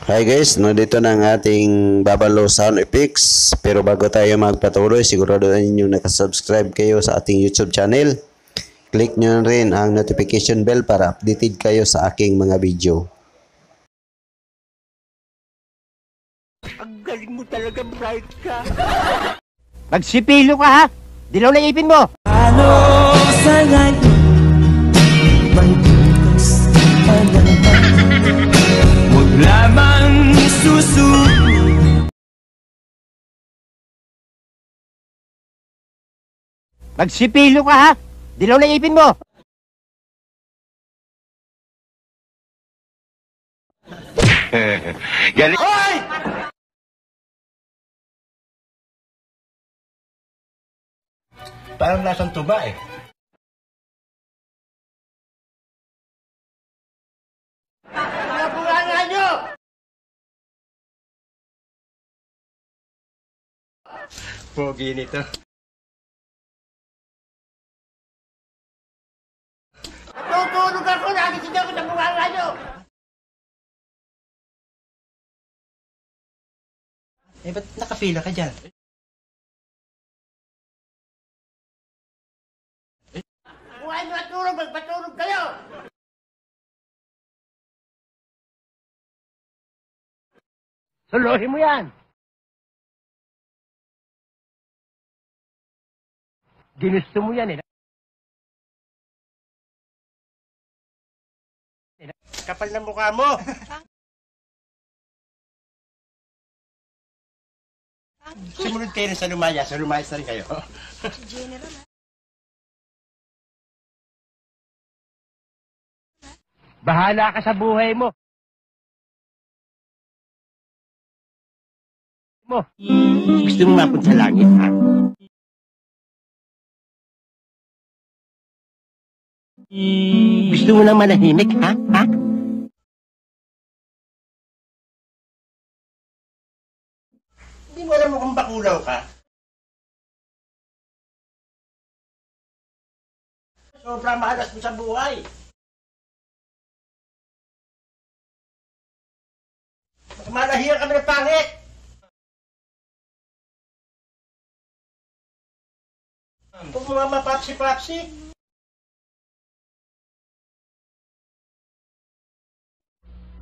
Hi guys, nandito na ang ating Babalo Sound Effects. Pero bago tayo magpatuloy, siguraduhin ninyo nakasubscribe kayo sa ating YouTube channel. Click nyo rin ang notification bell para updated kayo sa aking mga video. Ang galing mo talaga, bright ka. Magsipilo ka ha! Dilaw na ipin mo! Ano sa ngayon may bukas pa naman? Huwag lamang susunod. Magsipilo ka ha! Dilaw na ipin mo! Galing. Hoy! Parang lasang tuba eh. Mga bunganga nyo! Pogi nito. Tutulog ako! Nagising ako sa bunganga nyo! Eh, ba't nakapila ka dyan? Kung ano matulog, magpatulog kayo! Suluhin mo yan! Ginusto mo yan eh. Kapal ng mukha mo! Sumunod kayo rin sa lumayas. Sa lumayas na rin kayo. Bahala ka sa buhay mo. Gusto mo mapunta sa langit, ha? Gusto mo lang manahimik, ha? Ha? Hindi mo alam mo kung bakulaw ka. Sobrang mahalas mo sa buhay. Malahiyan kami ng pangit. Huwag mo nga mapapsi-papsi.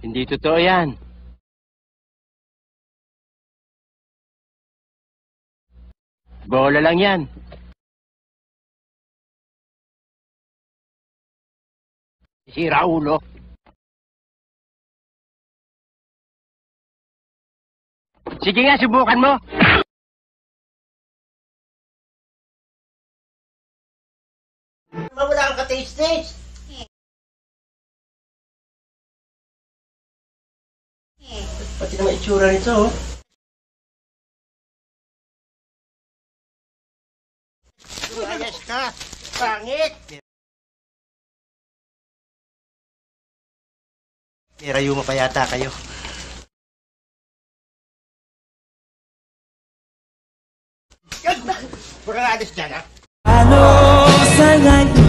Hindi totoo yan. Bola lang yan. Sira ulo. Sige nga, subukan mo. Wala kang ka-taste-taste. Pati naman itsura nito, oh. Ayos ka. Pangit. Rayo mo pa yata kayo. Huwag kang alis dyan, ha? Ano sa ngayon